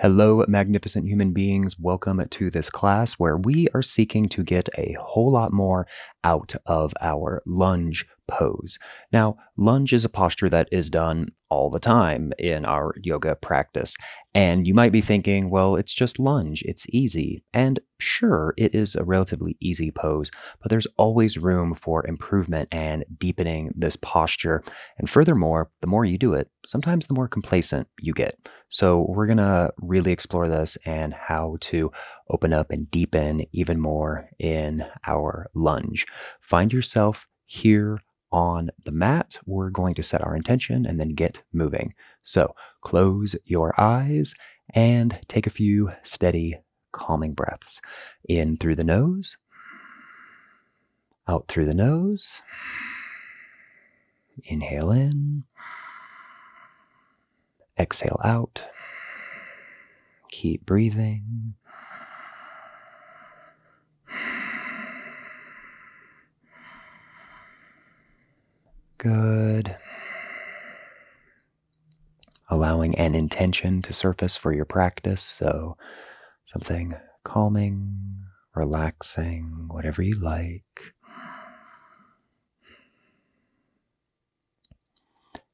Hello, magnificent human beings. Welcome to this class where we are seeking to get a whole lot more out of our lunge pose. Now, lunge is a posture that is done all the time in our yoga practice. And you might be thinking, well, it's just lunge. It's easy. And sure, it is a relatively easy pose, but there's always room for improvement and deepening this posture. And furthermore, the more you do it, sometimes the more complacent you get. So we're going to really explore this and how to open up and deepen even more in our lunge. Find yourself here on the mat. We're going to set our intention and then get moving. So close your eyes and take a few steady, calming breaths. In through the nose, out through the nose. Inhale in. Exhale out. Keep breathing. Good. Allowing an intention to surface for your practice. So something calming, relaxing, whatever you like.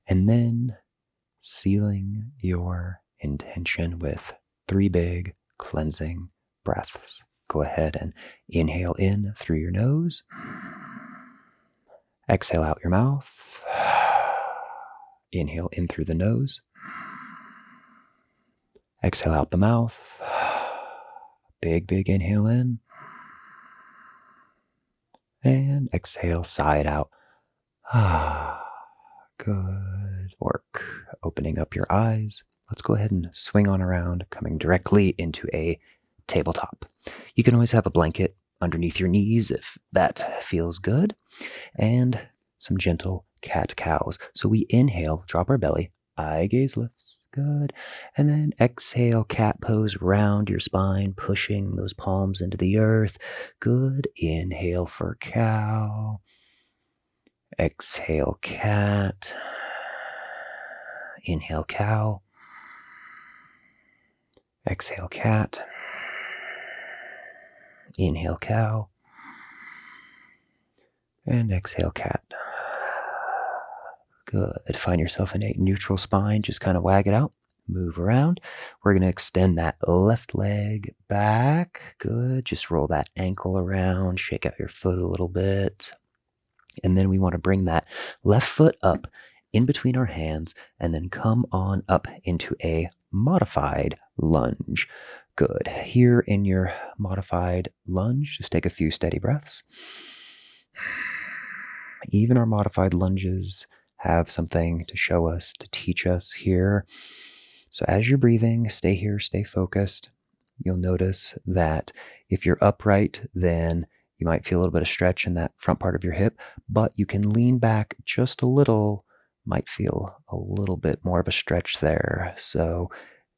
And then sealing your intention with 3 big cleansing breaths. Go ahead and inhale in through your nose. Exhale out your mouth. Inhale in through the nose. Exhale out the mouth. Big inhale in. And exhale, sigh it out. Good work. Opening up your eyes. Let's go ahead and swing on around, coming directly into a tabletop. You can always have a blanket underneath your knees if that feels good. And some gentle cat-cows. So we inhale, drop our belly, eye gaze lifts, good. And then exhale, cat pose, round your spine, pushing those palms into the earth. Good. Inhale for cow. Exhale, cat. Inhale, cow. Exhale, cat. Inhale, cow. And exhale, cat. Good. Find yourself in a neutral spine. Just kind of wag it out. Move around. We're going to extend that left leg back. Good. Just roll that ankle around. Shake out your foot a little bit. And then we want to bring that left foot up in between our hands and then come on up into a modified lunge. Good. Here in your modified lunge, just take a few steady breaths. Even our modified lunges have something to show us, to teach us here. So as you're breathing, stay here, stay focused. You'll notice that if you're upright, then you might feel a little bit of stretch in that front part of your hip, but you can lean back just a little, might feel a little bit more of a stretch there. So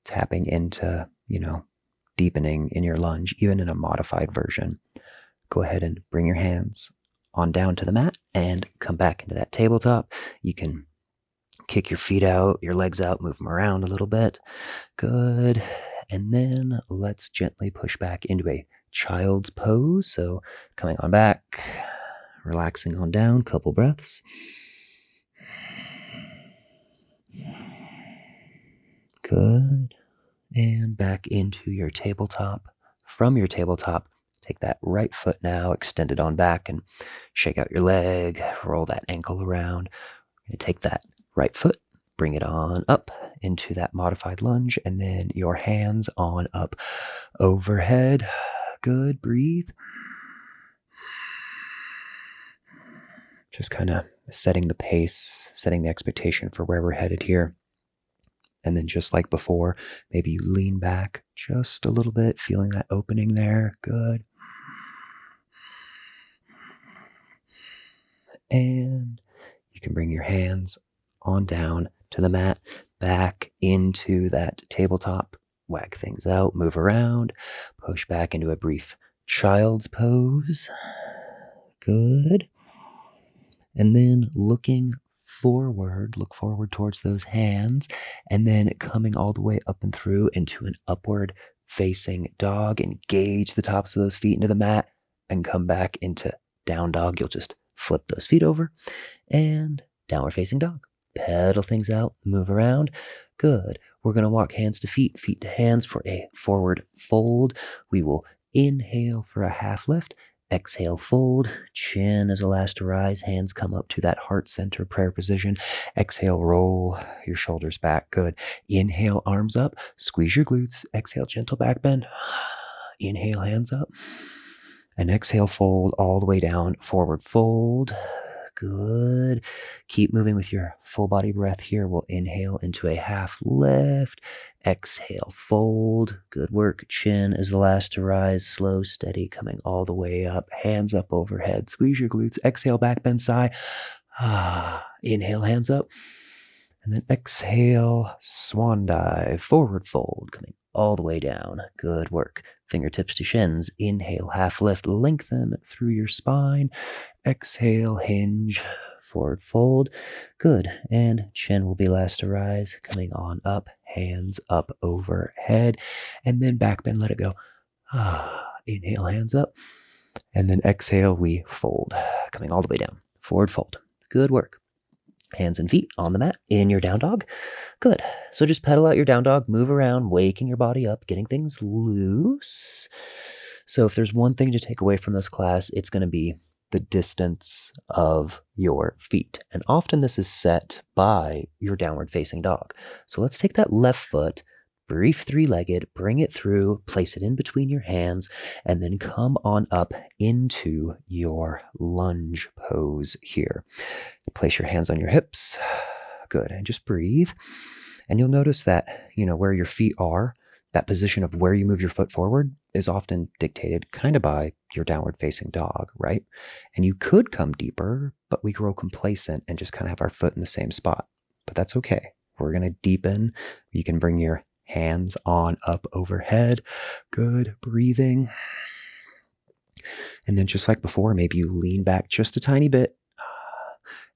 tapping into, deepening in your lunge, even in a modified version. Go ahead and bring your hands on down to the mat and come back into that tabletop. You can kick your feet out, your legs out, move them around a little bit. Good. And then let's gently push back into a child's pose. So coming on back, relaxing on down, couple breaths. Good. And back into your tabletop. From your tabletop, take that right foot now, extend it on back and shake out your leg, roll that ankle around. You're going to take that right foot, bring it on up into that modified lunge, and then your hands on up overhead. Good, breathe. Just kind of setting the pace, setting the expectation for where we're headed here. And then just like before, maybe you lean back just a little bit, feeling that opening there. Good. And you can bring your hands on down to the mat, back into that tabletop. Wag things out, move around, push back into a brief child's pose. Good. And then looking forward. Look forward towards those hands. And then coming all the way up and through into an upward facing dog. Engage the tops of those feet into the mat and come back into down dog. You'll just flip those feet over and downward facing dog. Pedal things out, move around. Good. We're going to walk hands to feet, feet to hands for a forward fold. We will inhale for a half lift. Exhale, fold. Chin is the last to rise. Hands come up to that heart center prayer position. Exhale, roll your shoulders back. Good. Inhale, arms up. Squeeze your glutes. Exhale, gentle back bend. Inhale, hands up. And exhale, fold all the way down. Forward fold. Good. Keep moving with your full body breath here. We'll inhale into a half lift. Exhale, fold. Good work. Chin is the last to rise. Slow, steady, coming all the way up. Hands up overhead. Squeeze your glutes. Exhale, back bend, sigh. Inhale, hands up. And then exhale, swan dive, forward fold, coming all the way down. Good work. Fingertips to shins. Inhale, half lift, lengthen through your spine. Exhale, hinge, forward fold. Good. And chin will be last to rise, coming on up, hands up overhead. And then back bend, let it go. Inhale, hands up. And then exhale, we fold, coming all the way down. Forward fold. Good work. Hands and feet on the mat in your down dog. Good. So just pedal out your down dog, move around, waking your body up, getting things loose. So if there's one thing to take away from this class, it's going to be the distance of your feet. And often this is set by your downward facing dog. So let's take that left foot, brief three-legged, bring it through, place it in between your hands, and then come on up into your lunge pose here. Place your hands on your hips. Good. And just breathe. And you'll notice that, where your feet are, that position of where you move your foot forward is often dictated kind of by your downward facing dog, right? And you could come deeper, but we grow complacent and just kind of have our foot in the same spot. But that's okay. We're going to deepen. You can bring your hands on up overhead. Good. Breathing. And then just like before, maybe you lean back just a tiny bit.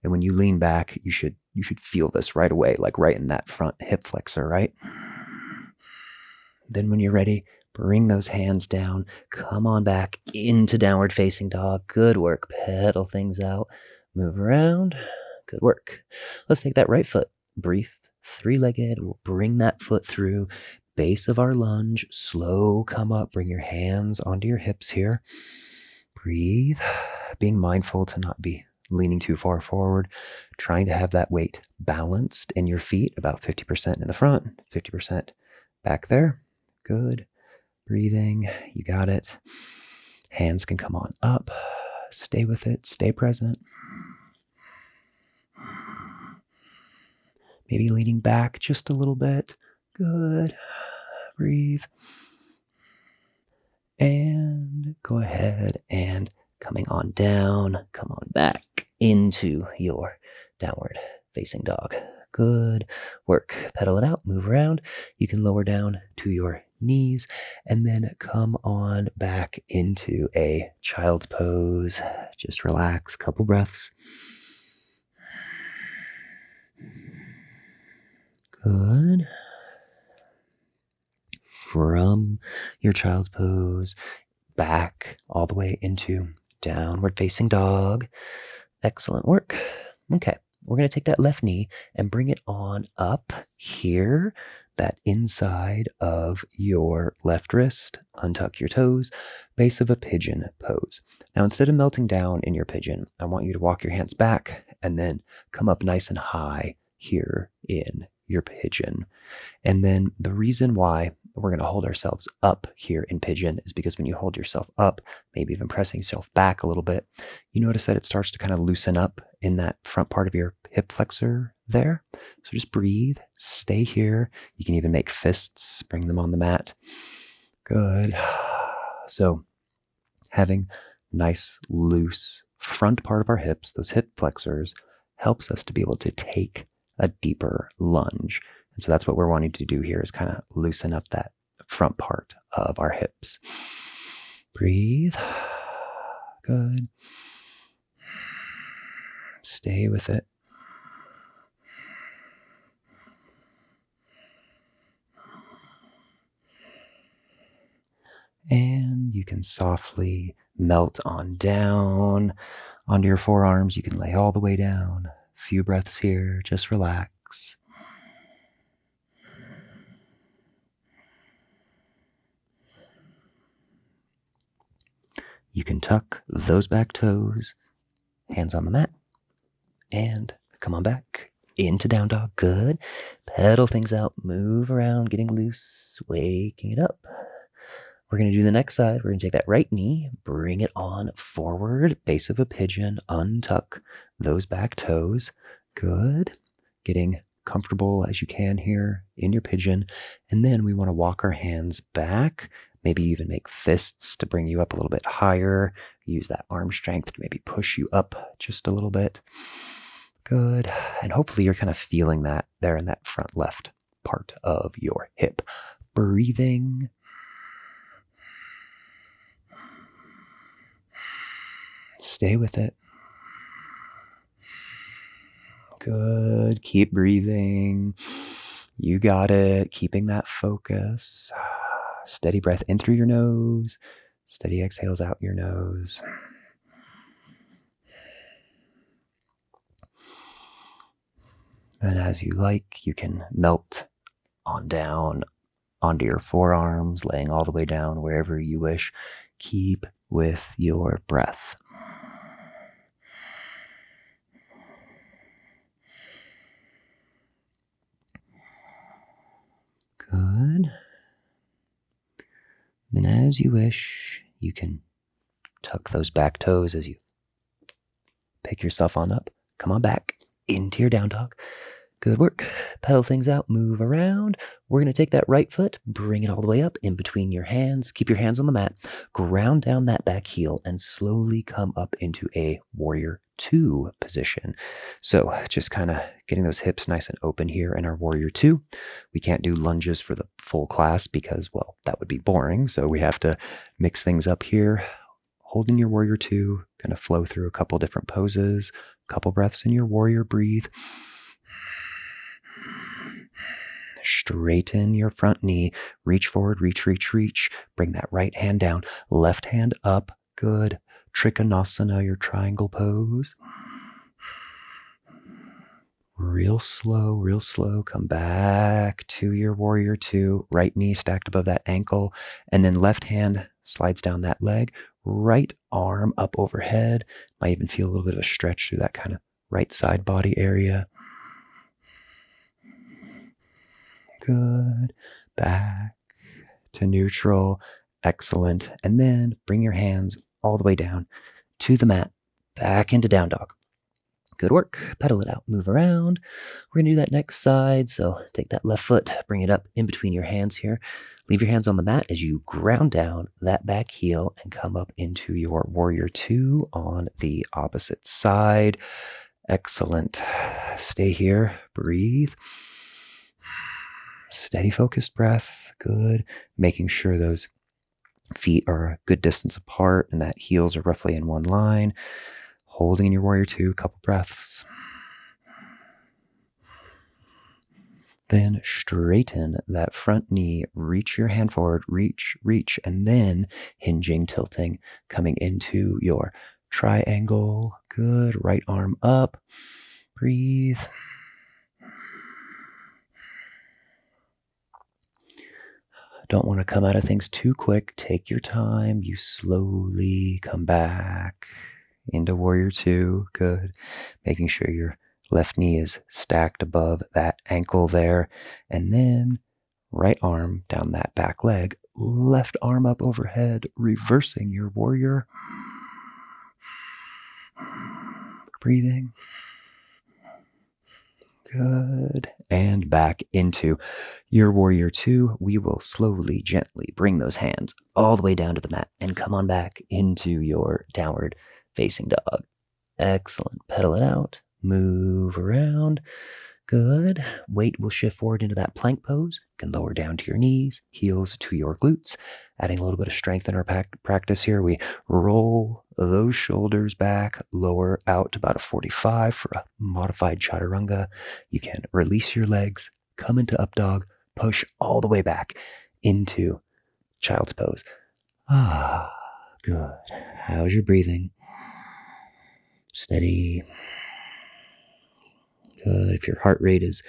And when you lean back, you should feel this right away, like right in that front hip flexor, right? Then when you're ready, bring those hands down. Come on back into downward facing dog. Good work. Pedal things out. Move around. Good work. Let's take that right foot. Brief, three-legged. We'll bring that foot through. Base of our lunge. Slow come up. Bring your hands onto your hips here. Breathe. Being mindful to not be leaning too far forward, trying to have that weight balanced in your feet, about 50% in the front, 50% back there. Good. Breathing. You got it. Hands can come on up. Stay with it. Stay present. Maybe leaning back just a little bit. Good. Breathe. And go ahead and coming on down, come on back into your downward facing dog. Good work. Pedal it out, move around. You can lower down to your knees and then come on back into a child's pose. Just relax, couple breaths. Good. From your child's pose, back all the way into downward facing dog. Excellent work. Okay, we're going to take that left knee and bring it on up here, that inside of your left wrist. Untuck your toes, base of a pigeon pose. Now, instead of melting down in your pigeon, I want you to walk your hands back and then come up nice and high here in your pigeon. And then the reason why we're going to hold ourselves up here in pigeon is because when you hold yourself up, maybe even pressing yourself back a little bit, you notice that it starts to kind of loosen up in that front part of your hip flexor there. So just breathe, stay here. You can even make fists, bring them on the mat. Good. So having nice, loose front part of our hips, those hip flexors, helps us to be able to take a deeper lunge. And so that's what we're wanting to do here, is kind of loosen up that front part of our hips. Breathe. Good. Stay with it. you can softly melt on down onto your forearms. You can lay all the way down. A few breaths here. Just relax. You can tuck those back toes, hands on the mat, and come on back into down dog. Good. Pedal things out, move around, getting loose, waking it up. We're going to do the next side. We're going to take that right knee, bring it on forward, base of a pigeon, untuck those back toes. Good. Getting comfortable as you can here in your pigeon. And then we want to walk our hands back, maybe even make fists to bring you up a little bit higher. Use that arm strength to maybe push you up just a little bit. Good. And hopefully you're kind of feeling that there in that front left part of your hip. Breathing. Stay with it. Good. Keep breathing. You got it. Keeping that focus. Steady breath in through your nose. Steady exhales out your nose. And as you like, you can melt on down onto your forearms, laying all the way down wherever you wish. Keep with your breath. Good. Then as you wish, you can tuck those back toes as you pick yourself on up. Come on back into your down dog. Good work. Pedal things out, move around. We're going to take that right foot, bring it all the way up in between your hands. Keep your hands on the mat. Ground down that back heel and slowly come up into a warrior 2 position. So just kind of getting those hips nice and open here in our warrior 2. We can't do lunges for the full class because, well, that would be boring. So we have to mix things up here. Holding your warrior 2, kind of flow through a couple different poses, a couple breaths in your warrior. Breathe. Straighten your front knee, reach forward, reach. Bring that right hand down, left hand up. Good. Trikonasana, your triangle pose. Real slow. Come back to your warrior 2. Right knee stacked above that ankle. And then left hand slides down that leg. Right arm up overhead. Might even feel a little bit of a stretch through that kind of right side body area. Good. Back to neutral. Excellent. And then bring your hands all the way down to the mat. Back into down dog. Good work. Pedal it out. Move around. We're going to do that next side. So take that left foot, bring it up in between your hands here. Leave your hands on the mat as you ground down that back heel and come up into your warrior 2 on the opposite side. Excellent. Stay here. Breathe. Steady, focused breath. Good. Making sure those feet are a good distance apart and that heels are roughly in one line. Holding in your warrior 2, couple breaths. Then straighten that front knee. Reach your hand forward. Reach. And then hinging, tilting, coming into your triangle. Good. Right arm up. Breathe. Don't want to come out of things too quick. Take your time. You slowly come back into warrior 2. Good. Making sure your left knee is stacked above that ankle there. And then right arm down that back leg. Left arm up overhead. Reversing your warrior. Breathing. Good. And back into your warrior 2. We will slowly, gently bring those hands all the way down to the mat and come on back into your downward facing dog. Excellent. Pedal it out. Move around. Good. Weight will shift forward into that plank pose. You can lower down to your knees, heels to your glutes. Adding a little bit of strength in our practice here. We roll those shoulders back, lower out to about a 45 for a modified chaturanga. You can release your legs, come into up dog, push all the way back into child's pose. Ah, good. How's your breathing? Steady. Good. If your heart rate is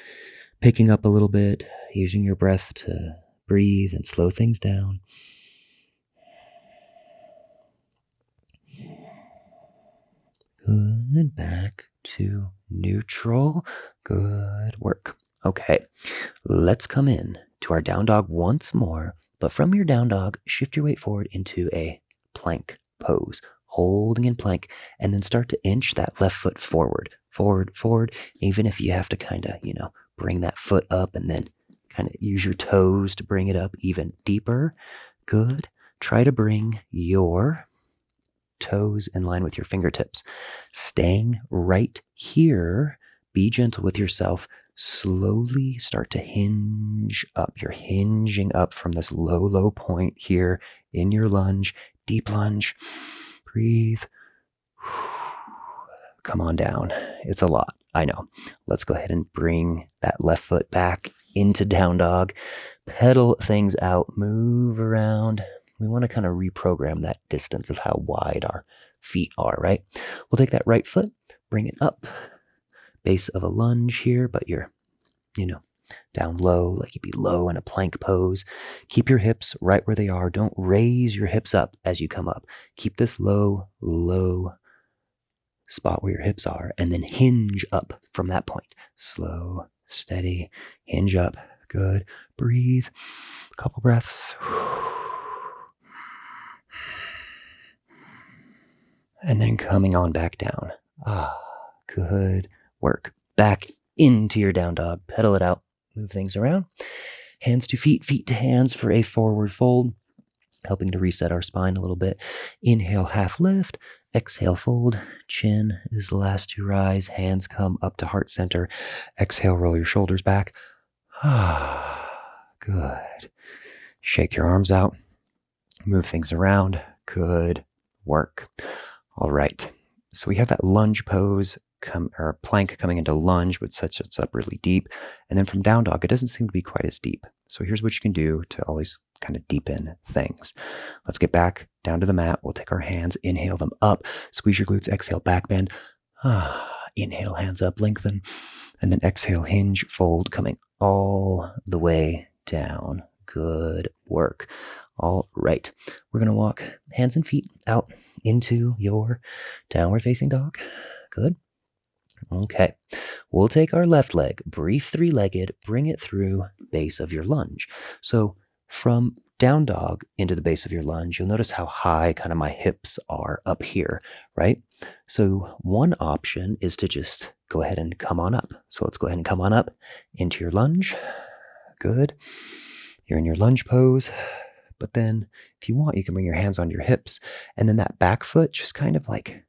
picking up a little bit, using your breath to breathe and slow things down. Good. Back to neutral. Good work. Okay, let's come in to our down dog once more, but from your down dog, shift your weight forward into a plank pose, holding in plank, and then start to inch that left foot forward, forward, forward, even if you have to kind of, bring that foot up and then kind of use your toes to bring it up even deeper. Good. Try to bring your toes in line with your fingertips. Staying right here, be gentle with yourself. Slowly start to hinge up. You're hinging up from this low, low point here in your lunge. Deep lunge. Breathe. Come on down. It's a lot. I know. Let's go ahead and bring that left foot back into down dog. Pedal things out. Move around. We want to kind of reprogram that distance of how wide our feet are, right? We'll take that right foot, bring it up. Base of a lunge here, but you're, down low, like you'd be low in a plank pose. Keep your hips right where they are. Don't raise your hips up as you come up. Keep this low, low spot where your hips are, and then hinge up from that point. Slow, steady, hinge up. Good. Breathe. A couple breaths. And then coming on back down. Good work. Back into your down dog. Pedal it out. Move things around. Hands to feet, feet to hands for a forward fold, helping to reset our spine a little bit. Inhale, half lift. Exhale, fold. Chin is the last to rise. Hands come up to heart center. Exhale, roll your shoulders back. Good. Shake your arms out. Move things around. Good work. All right. So we have that lunge pose, or plank coming into lunge, which sets us up really deep. And then from down dog, it doesn't seem to be quite as deep. So here's what you can do to always kind of deepen things. Let's get back down to the mat. We'll take our hands, inhale them up, squeeze your glutes, exhale, back bend. Inhale, hands up, lengthen. And then exhale, hinge, fold, coming all the way down. Good work. All right. We're going to walk hands and feet out into your downward facing dog. Good. Okay. We'll take our left leg, brief three-legged, bring it through base of your lunge. So from down dog into the base of your lunge, you'll notice how high kind of my hips are up here, right? So one option is to just go ahead and come on up. So let's go ahead and come on up into your lunge. Good. You're in your lunge pose. But then if you want, you can bring your hands on your hips, and then that back foot, just kind of like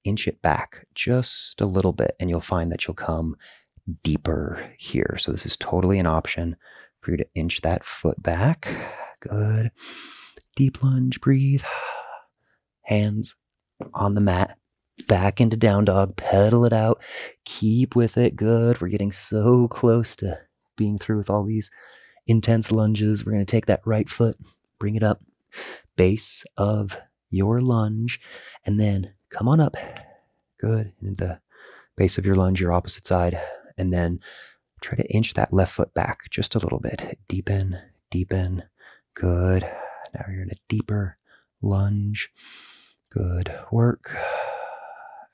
inch it back just a little bit, and you'll find that you'll come deeper here. So this is totally an option for you to inch that foot back. Good. Deep lunge, breathe. Hands on the mat, back into down dog, pedal it out, keep with it. Good. We're getting so close to being through with all these intense lunges. We're going to take that right foot, bring it up, base of your lunge, and then come on up. Good. In the base of your lunge, your opposite side, and then try to inch that left foot back just a little bit. Deepen, deepen. Good. Now you're in a deeper lunge. Good work.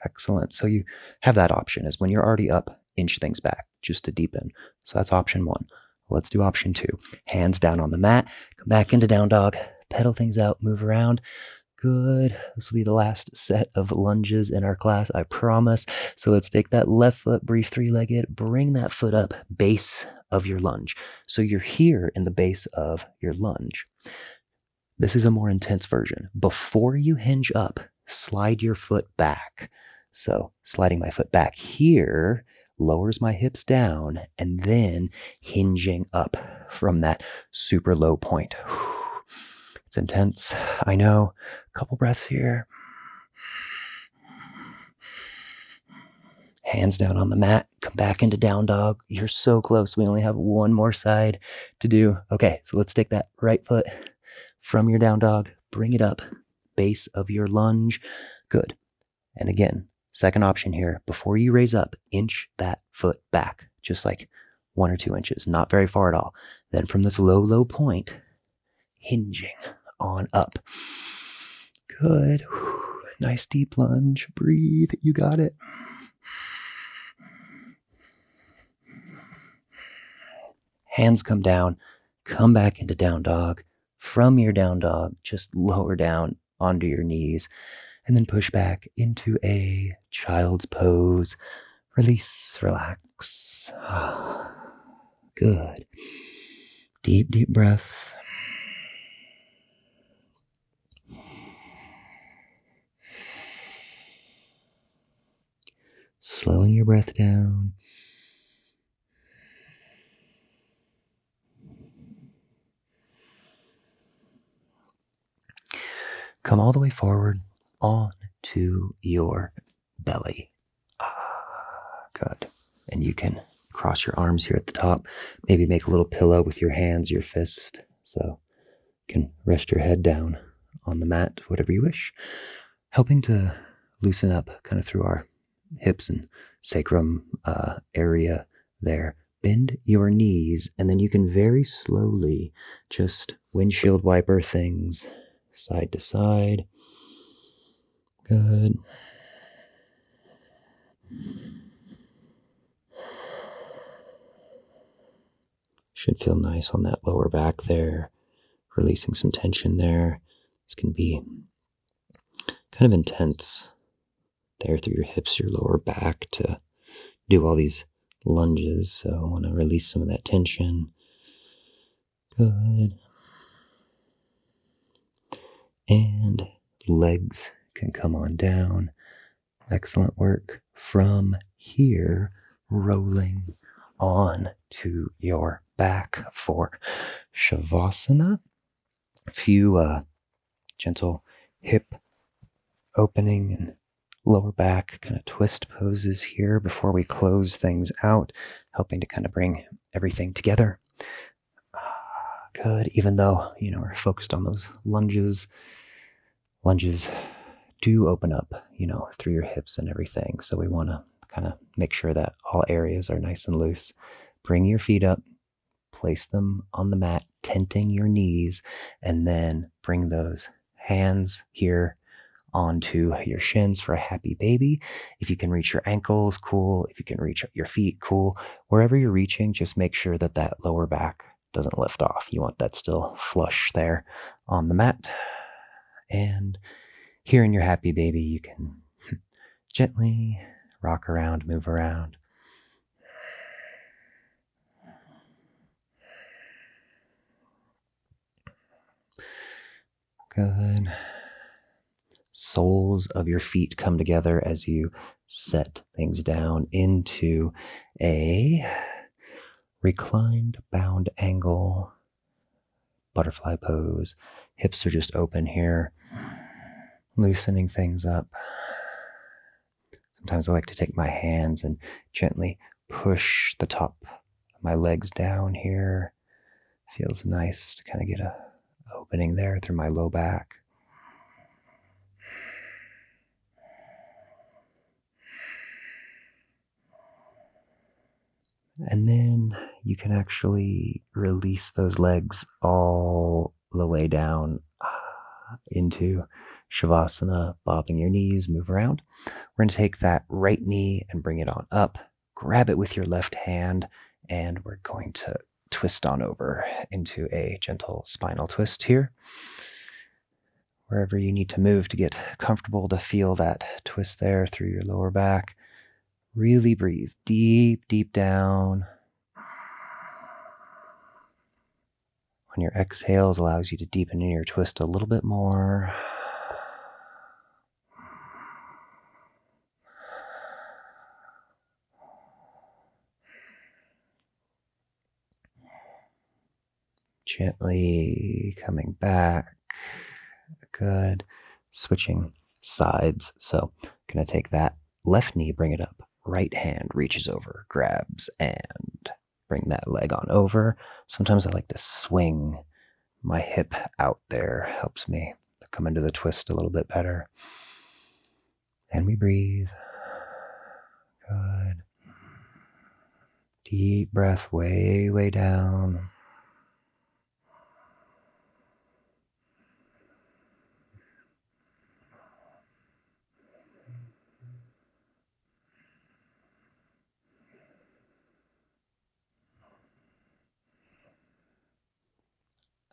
Excellent. So you have that option, is when you're already up, inch things back just to deepen. So that's option one. Let's do option two. Hands down on the mat, come back into down dog, pedal things out, move around. Good. This will be the last set of lunges in our class, I promise. So let's take that left foot, brief three-legged, bring that foot up, base of your lunge. So you're here in the base of your lunge. This is a more intense version. Before you hinge up, slide your foot back. So sliding my foot back here lowers my hips down, and then hinging up from that super low point. It's intense, I know. A couple breaths here. Hands down on the mat, come back into down dog. You're so close. We only have one more side to do. Okay, so let's take that right foot from your down dog, bring it up, base of your lunge. Good. And again, second option here, before you raise up, inch that foot back, just like 1 or 2 inches, not very far at all. Then from this low, low point, hinging on up. Good. Nice deep lunge. Breathe. You got it. Hands come down. Come back into down dog. From your down dog, just lower down onto your knees. And then push back into a child's pose. Release, relax. Good. Deep, deep breath. Slowing your breath down. Come all the way forward onto your belly. Good. And you can cross your arms here at the top. Maybe make a little pillow with your hands, your fist. So you can rest your head down on the mat, whatever you wish. Helping to loosen up kind of through our hips and sacrum area there. Bend your knees, and then you can very slowly just windshield wiper things side to side. Good. Should feel nice on that lower back there, releasing some tension there. This can be kind of intense there through your hips, your lower back to do all these lunges. So I want to release some of that tension. Good. And legs can come on down. Excellent work. From here, rolling on to your back for Shavasana. A few gentle hip opening and lower back kind of twist poses here before we close things out, helping to kind of bring everything together. Good. Even though, we're focused on those lunges do open up, through your hips and everything. So we want to kind of make sure that all areas are nice and loose. Bring your feet up, place them on the mat, tenting your knees, and then bring those hands here onto your shins for a happy baby. If you can reach your ankles, cool. If you can reach your feet, cool. Wherever you're reaching, just make sure that that lower back doesn't lift off. You want that still flush there on the mat. And here in your happy baby, you can gently rock around, move around. Good. Soles of your feet come together as you set things down into a reclined bound angle, butterfly pose. Hips are just open here, loosening things up. Sometimes I like to take my hands and gently push the top of my legs down here. Feels nice to kind of get a opening there through my low back. And then you can actually release those legs all the way down into Shavasana, bobbing your knees, move around. We're going to take that right knee and bring it on up. Grab it with your left hand, and we're going to twist on over into a gentle spinal twist here. Wherever you need to move to get comfortable to feel that twist there through your lower back. Really breathe deep, deep down. On your exhales, allows you to deepen in your twist a little bit more. Gently coming back. Good. Switching sides. So I'm going to take that left knee, bring it up. Right hand reaches over, grabs, and bring that leg on over. Sometimes I like to swing my hip out there. Helps me come into the twist a little bit better. And we breathe. Good. Deep breath way, way down.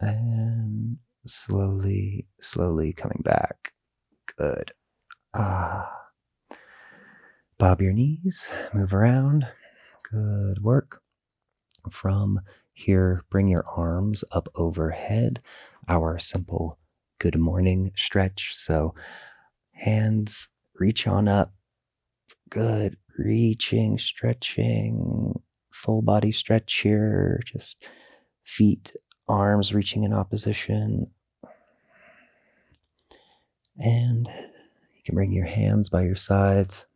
And slowly, slowly coming back. Good. Bob your knees, move around. Good work. From here, bring your arms up overhead. Our simple good morning stretch. So hands reach on up. Good. Reaching, stretching, full body stretch here. Just feet, arms reaching in opposition. And you can bring your hands by your sides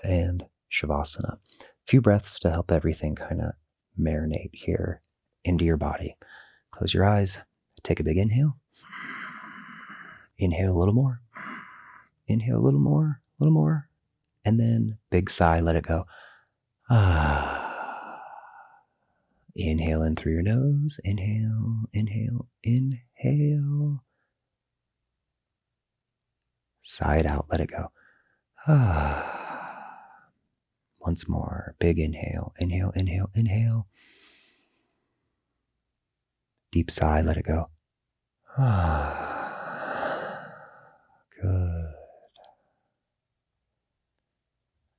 and Shavasana. A few breaths to help everything kind of marinate here into your body. Close your eyes. Take a big inhale. Inhale a little more. Inhale a little more, a little more. And then big sigh, let it go. Inhale in through your nose. Inhale, inhale, inhale. Sigh it out, let it go. Once more, big inhale. Inhale, inhale, inhale. Deep sigh, let it go. Good.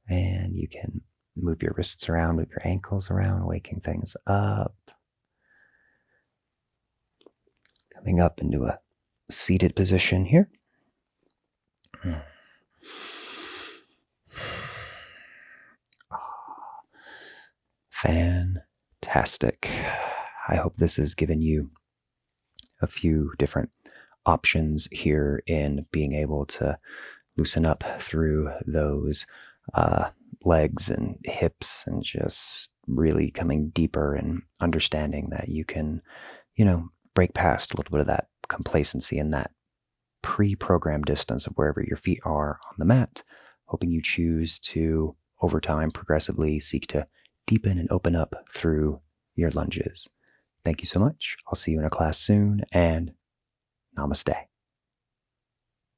And you can move your wrists around, move your ankles around, waking things up. Coming up into a seated position here. Fantastic. I hope this has given you a few different options here in being able to loosen up through those legs and hips and just really coming deeper and understanding that you can, break past a little bit of that complacency and that pre-programmed distance of wherever your feet are on the mat, hoping you choose to, over time, progressively seek to deepen and open up through your lunges. Thank you so much. I'll see you in a class soon, and namaste.